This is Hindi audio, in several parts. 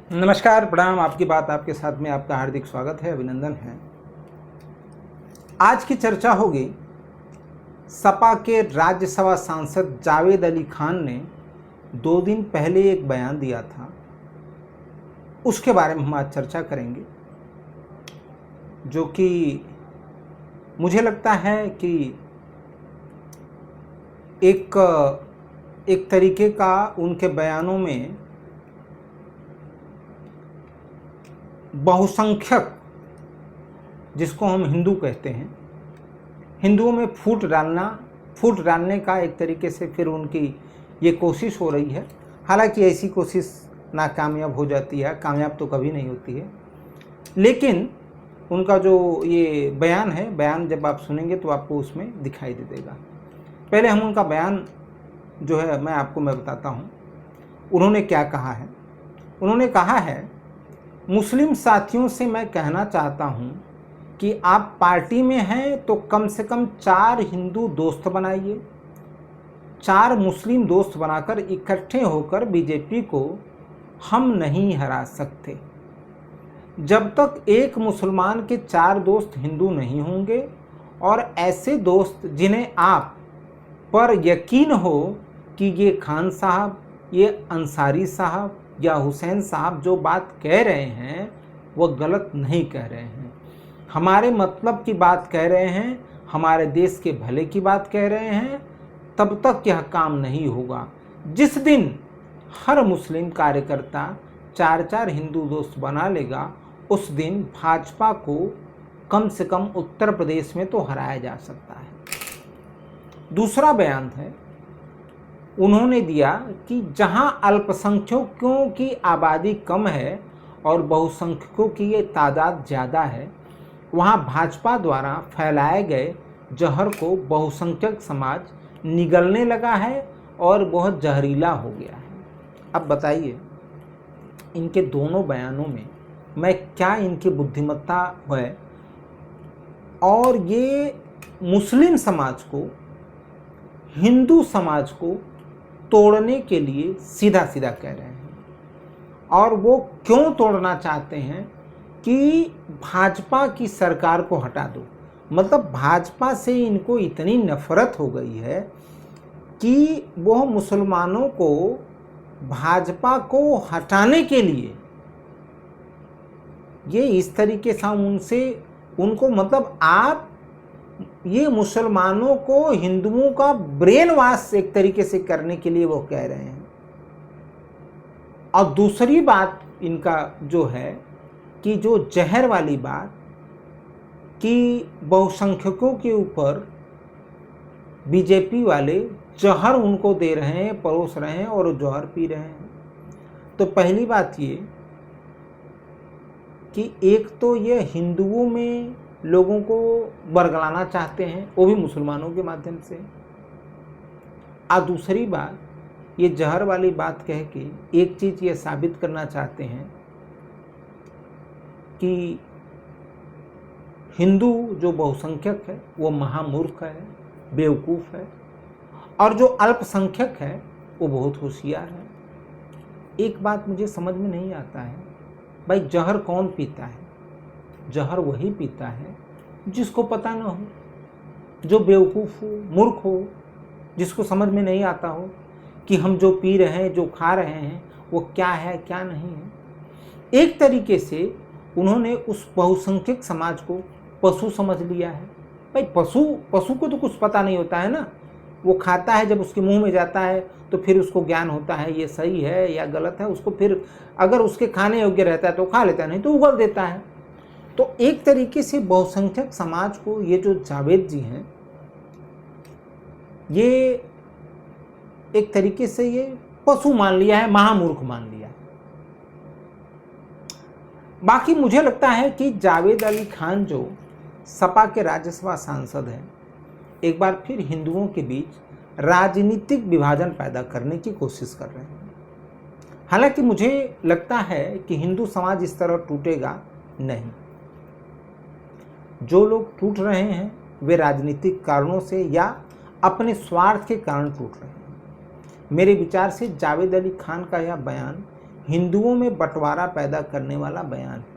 नमस्कार, प्रणाम। आपकी बात आपके साथ में आपका हार्दिक स्वागत है, अभिनंदन है। आज की चर्चा होगी सपा के राज्यसभा सांसद जावेद अली खान ने 2 दिन पहले एक बयान दिया था, उसके बारे में हम आज चर्चा करेंगे, जो कि मुझे लगता है कि एक तरीके का उनके बयानों में बहुसंख्यक, जिसको हम हिंदू कहते हैं, हिंदुओं में फूट डालने का एक तरीके से फिर उनकी ये कोशिश हो रही है। हालांकि ऐसी कोशिश नाकामयाब हो जाती है, कामयाब तो कभी नहीं होती है। लेकिन उनका जो ये बयान है, बयान जब आप सुनेंगे तो आपको उसमें दिखाई दे देगा। पहले हम उनका बयान जो है मैं बताता हूँ। उन्होंने क्या कहा है। उन्होंने कहा है, मुस्लिम साथियों से मैं कहना चाहता हूं कि आप पार्टी में हैं तो कम से कम 4 हिंदू दोस्त बनाइए, 4 मुस्लिम दोस्त बनाकर इकट्ठे होकर बीजेपी को हम नहीं हरा सकते। जब तक एक मुसलमान के 4 दोस्त हिंदू नहीं होंगे और ऐसे दोस्त जिन्हें आप पर यकीन हो कि ये खान साहब, ये अंसारी साहब या हुसैन साहब जो बात कह रहे हैं वह गलत नहीं कह रहे हैं, हमारे मतलब की बात कह रहे हैं, हमारे देश के भले की बात कह रहे हैं, तब तक यह काम नहीं होगा। जिस दिन हर मुस्लिम कार्यकर्ता 4-4 हिंदू दोस्त बना लेगा, उस दिन भाजपा को कम से कम उत्तर प्रदेश में तो हराया जा सकता है। दूसरा बयान है, उन्होंने दिया कि जहां अल्पसंख्यकों की आबादी कम है और बहुसंख्यकों की ये तादाद ज़्यादा है, वहां भाजपा द्वारा फैलाए गए जहर को बहुसंख्यक समाज निगलने लगा है और बहुत जहरीला हो गया है। अब बताइए, इनके दोनों बयानों में मैं क्या इनकी बुद्धिमत्ता है, और ये मुस्लिम समाज को, हिंदू समाज को तोड़ने के लिए सीधा सीधा कह रहे हैं। और वो क्यों तोड़ना चाहते हैं कि भाजपा की सरकार को हटा दो। मतलब भाजपा से इनको इतनी नफरत हो गई है कि वो मुसलमानों को भाजपा को हटाने के लिए ये इस तरीके से उनको मतलब आप ये मुसलमानों को हिंदुओं का ब्रेन वॉश एक तरीके से करने के लिए वो कह रहे हैं। और दूसरी बात इनका जो है कि जो जहर वाली बात कि बहुसंख्यकों के ऊपर बीजेपी वाले जहर उनको दे रहे हैं, परोस रहे हैं और जहर पी रहे हैं। तो पहली बात ये कि एक तो ये हिंदुओं में लोगों को बरगलाना चाहते हैं, वो भी मुसलमानों के माध्यम से। और दूसरी बात, ये जहर वाली बात कह के एक चीज़ ये साबित करना चाहते हैं कि हिंदू जो बहुसंख्यक है वो महामूर्ख है, बेवकूफ़ है, और जो अल्पसंख्यक है वो बहुत होशियार है। एक बात मुझे समझ में नहीं आता है, भाई जहर कौन पीता है? जहर वही पीता है जिसको पता ना हो, जो बेवकूफ़ हो, मूर्ख हो, जिसको समझ में नहीं आता हो कि हम जो पी रहे हैं, जो खा रहे हैं, वो क्या है क्या नहीं है। एक तरीके से उन्होंने उस बहुसंख्यक समाज को पशु समझ लिया है। भाई पशु को तो कुछ पता नहीं होता है ना, वो खाता है, जब उसके मुंह में जाता है तो फिर उसको ज्ञान होता है ये सही है या गलत है, उसको फिर अगर उसके खाने योग्य रहता है तो खा लेता है, नहीं तो उगल देता है। तो एक तरीके से बहुसंख्यक समाज को ये जो जावेद जी हैं, ये एक तरीके से ये पशु मान लिया है, महामूर्ख मान लिया है। बाकी मुझे लगता है कि जावेद अली खान जो सपा के राज्यसभा सांसद हैं, एक बार फिर हिंदुओं के बीच राजनीतिक विभाजन पैदा करने की कोशिश कर रहे हैं। हालांकि मुझे लगता है कि हिंदू समाज इस तरह टूटेगा नहीं। जो लोग टूट रहे हैं वे राजनीतिक कारणों से या अपने स्वार्थ के कारण टूट रहे हैं। मेरे विचार से जावेद अली खान का यह बयान हिंदुओं में बंटवारा पैदा करने वाला बयान है।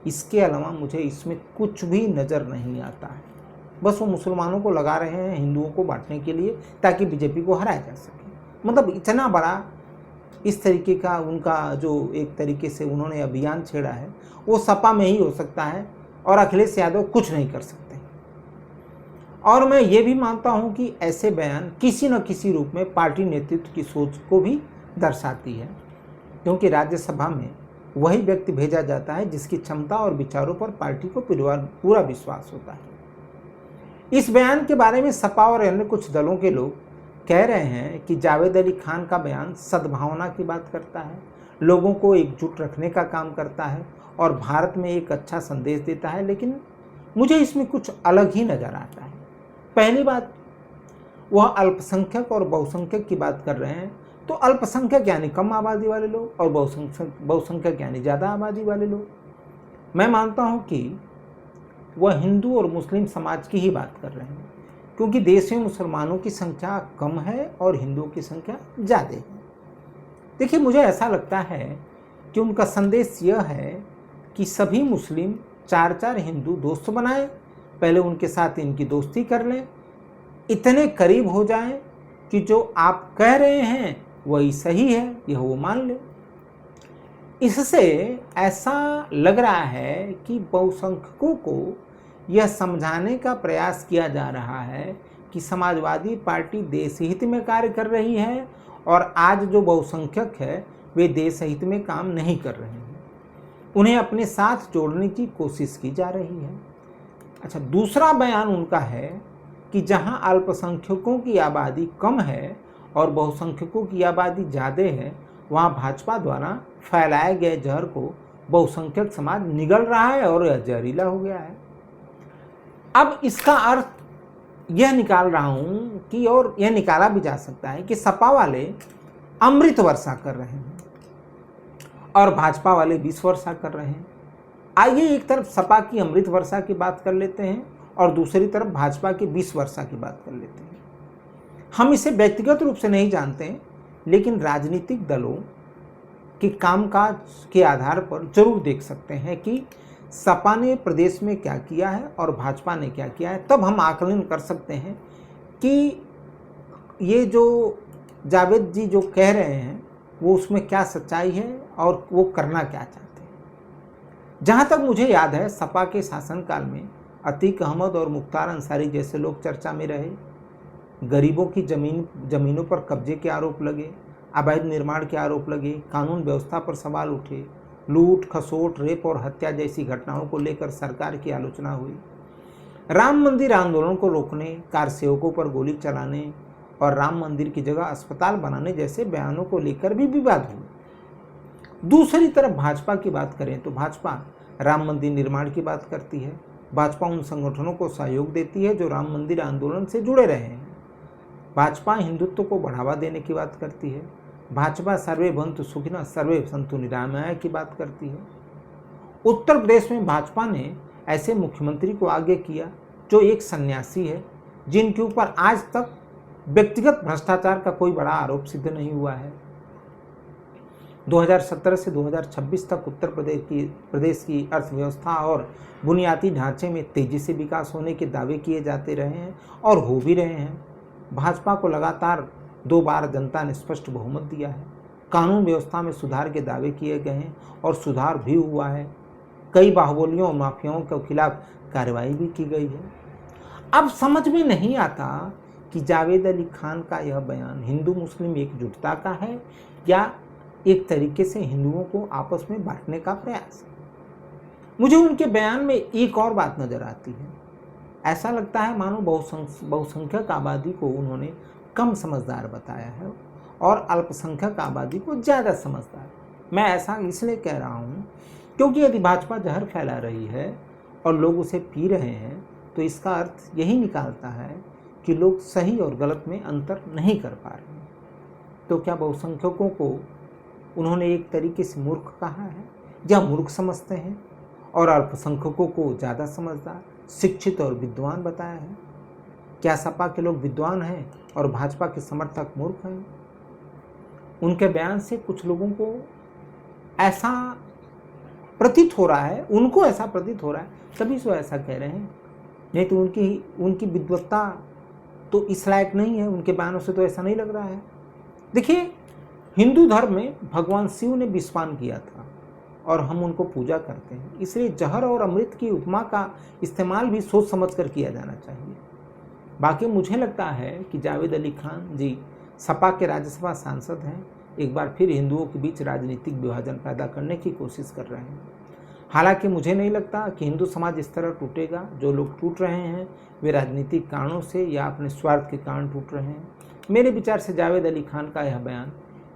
इसके अलावा मुझे इसमें कुछ भी नज़र नहीं आता है। बस वो मुसलमानों को लगा रहे हैं हिंदुओं को बांटने के लिए ताकि बीजेपी को हराया जा सके। मतलब इतना बड़ा इस तरीके का उनका जो एक तरीके से उन्होंने अभियान छेड़ा है वो सपा में ही हो सकता है और अखिलेश यादव कुछ नहीं कर सकते। और मैं ये भी मानता हूँ कि ऐसे बयान किसी न किसी रूप में पार्टी नेतृत्व की सोच को भी दर्शाती है, क्योंकि राज्यसभा में वही व्यक्ति भेजा जाता है जिसकी क्षमता और विचारों पर पार्टी को पूरा विश्वास होता है। इस बयान के बारे में सपा और अन्य कुछ दलों के लोग कह रहे हैं कि जावेद अली खान का बयान सद्भावना की बात करता है, लोगों को एकजुट रखने का काम करता है और भारत में एक अच्छा संदेश देता है, लेकिन मुझे इसमें कुछ अलग ही नज़र आता है। पहली बात, वह अल्पसंख्यक और बहुसंख्यक की बात कर रहे हैं, तो अल्पसंख्यक यानी कम आबादी वाले लोग और बहुसंख्यक यानी ज़्यादा आबादी वाले लोग। मैं मानता हूँ कि वह हिंदू और मुस्लिम समाज की ही बात कर रहे हैं, क्योंकि देश में मुसलमानों की संख्या कम है और हिंदुओं की संख्या ज़्यादा है। देखिए, मुझे ऐसा लगता है कि उनका संदेश यह है कि सभी मुस्लिम 4-4 हिंदू दोस्त बनाएं, पहले उनके साथ इनकी दोस्ती कर लें, इतने करीब हो जाएं कि जो आप कह रहे हैं वही सही है, यह वो मान ले। इससे ऐसा लग रहा है कि बहुसंख्यकों को यह समझाने का प्रयास किया जा रहा है कि समाजवादी पार्टी देश हित में कार्य कर रही है और आज जो बहुसंख्यक है वे देश हित में काम नहीं कर रहे हैं, उन्हें अपने साथ जोड़ने की कोशिश की जा रही है। अच्छा, दूसरा बयान उनका है कि जहां अल्पसंख्यकों की आबादी कम है और बहुसंख्यकों की आबादी ज़्यादा है, वहां भाजपा द्वारा फैलाए गए जहर को बहुसंख्यक समाज निगल रहा है और यह जहरीला हो गया है। अब इसका अर्थ यह निकाल रहा हूं कि, और यह निकाला भी जा सकता है कि सपा वाले अमृत वर्षा कर रहे हैं और भाजपा वाले विष वर्षा कर रहे हैं। आइए एक तरफ सपा की अमृत वर्षा की बात कर लेते हैं और दूसरी तरफ भाजपा की विष वर्षा की बात कर लेते हैं। हम इसे व्यक्तिगत रूप से नहीं जानते हैं, लेकिन राजनीतिक दलों के कामकाज के आधार पर जरूर देख सकते हैं कि सपा ने प्रदेश में क्या किया है और भाजपा ने क्या किया है। तब हम आकलन कर सकते हैं कि ये जो जावेद जी जो कह रहे हैं वो उसमें क्या सच्चाई है और वो करना क्या चाहते हैं। जहाँ तक मुझे याद है, सपा के शासनकाल में अतीक अहमद और मुख्तार अंसारी जैसे लोग चर्चा में रहे। गरीबों की ज़मीनों पर कब्जे के आरोप लगे, अवैध निर्माण के आरोप लगे, कानून व्यवस्था पर सवाल उठे, लूट खसोट रेप और हत्या जैसी घटनाओं को लेकर सरकार की आलोचना हुई। राम मंदिर आंदोलन को रोकने, कार सेवकों पर गोली चलाने और राम मंदिर की जगह अस्पताल बनाने जैसे बयानों को लेकर भी विवाद हुए। दूसरी तरफ भाजपा की बात करें तो भाजपा राम मंदिर निर्माण की बात करती है। भाजपा उन संगठनों को सहयोग देती है जो राम मंदिर आंदोलन से जुड़े रहे हैं। भाजपा हिंदुत्व को बढ़ावा देने की बात करती है। भाजपा सर्वे भवन्तु सुखिनः सर्वे सन्तु निरामयाः की बात करती है। उत्तर प्रदेश में भाजपा ने ऐसे मुख्यमंत्री को आगे किया जो एक सन्यासी है, जिनके ऊपर आज तक व्यक्तिगत भ्रष्टाचार का कोई बड़ा आरोप सिद्ध नहीं हुआ है। 2017 से 2026 तक उत्तर प्रदेश की अर्थव्यवस्था और बुनियादी ढांचे में तेजी से विकास होने के दावे किए जाते रहे हैं और हो भी रहे हैं। भाजपा को लगातार 2 बार जनता ने स्पष्ट बहुमत दिया है। कानून व्यवस्था में सुधार के दावे किए गए हैं और सुधार भी हुआ है। कई बाहुबलियों और माफियाओं के खिलाफ कार्रवाई भी की गई है। अब समझ में नहीं आता कि जावेद अली खान का यह बयान हिंदू मुस्लिम एकजुटता का है या एक तरीके से हिंदुओं को आपस में बांटने का प्रयास है। मुझे उनके बयान में एक और बात नजर आती है। ऐसा लगता है मानो बहुसंख्यक आबादी को उन्होंने कम समझदार बताया है और अल्पसंख्यक आबादी को ज़्यादा समझदार। मैं ऐसा इसलिए कह रहा हूँ क्योंकि यदि भाजपा जहर फैला रही है और लोग उसे पी रहे हैं तो इसका अर्थ यही निकालता है कि लोग सही और गलत में अंतर नहीं कर पा रहे हैं। तो क्या बहुसंख्यकों को उन्होंने एक तरीके से मूर्ख कहा है या मूर्ख समझते हैं और अल्पसंख्यकों को ज़्यादा समझदार, शिक्षित और विद्वान बताया है? क्या सपा के लोग विद्वान हैं और भाजपा के समर्थक मूर्ख हैं? उनके बयान से कुछ लोगों को ऐसा प्रतीत हो रहा है, उनको ऐसा प्रतीत हो रहा है, तभी वो ऐसा कह रहे हैं। नहीं तो उनकी विद्वत्ता तो इस लायक नहीं है, उनके बयानों से तो ऐसा नहीं लग रहा है। देखिए, हिंदू धर्म में भगवान शिव ने विषपान किया था और हम उनको पूजा करते हैं, इसलिए जहर और अमृत की उपमा का इस्तेमाल भी सोच समझ कर किया जाना चाहिए। बाकी मुझे लगता है कि जावेद अली खान जी सपा के राज्यसभा सांसद हैं, एक बार फिर हिंदुओं के बीच राजनीतिक विभाजन पैदा करने की कोशिश कर रहे हैं। हालांकि मुझे नहीं लगता कि हिंदू समाज इस तरह टूटेगा। जो लोग टूट रहे हैं वे राजनीतिक कारणों से या अपने स्वार्थ के कारण टूट रहे हैं। मेरे विचार से जावेद अली खान का यह बयान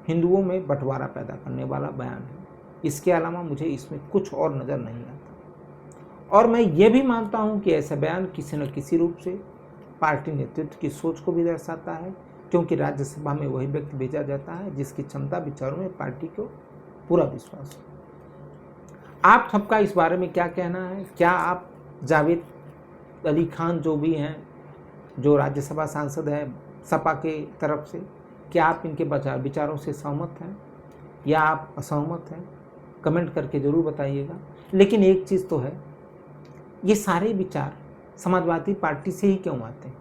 हिंदुओं में बंटवारा पैदा करने वाला बयान है। इसके अलावा मुझे इसमें कुछ और नज़र नहीं आता। और मैं ये भी मानता हूँ कि ऐसा बयान किसी न किसी रूप से पार्टी नेतृत्व की सोच को भी दर्शाता है, क्योंकि राज्यसभा में वही व्यक्ति भेजा जाता है जिसकी क्षमता विचारों में पार्टी को पूरा विश्वास है। आप सबका इस बारे में क्या कहना है? क्या आप जावेद अली खान जो भी हैं, जो राज्यसभा सांसद हैं सपा के तरफ से, क्या आप इनके विचारों से सहमत हैं या आप असहमत हैं? कमेंट करके ज़रूर बताइएगा। लेकिन एक चीज़ तो है, ये सारे विचार समाजवादी पार्टी से ही क्यों आते हैं?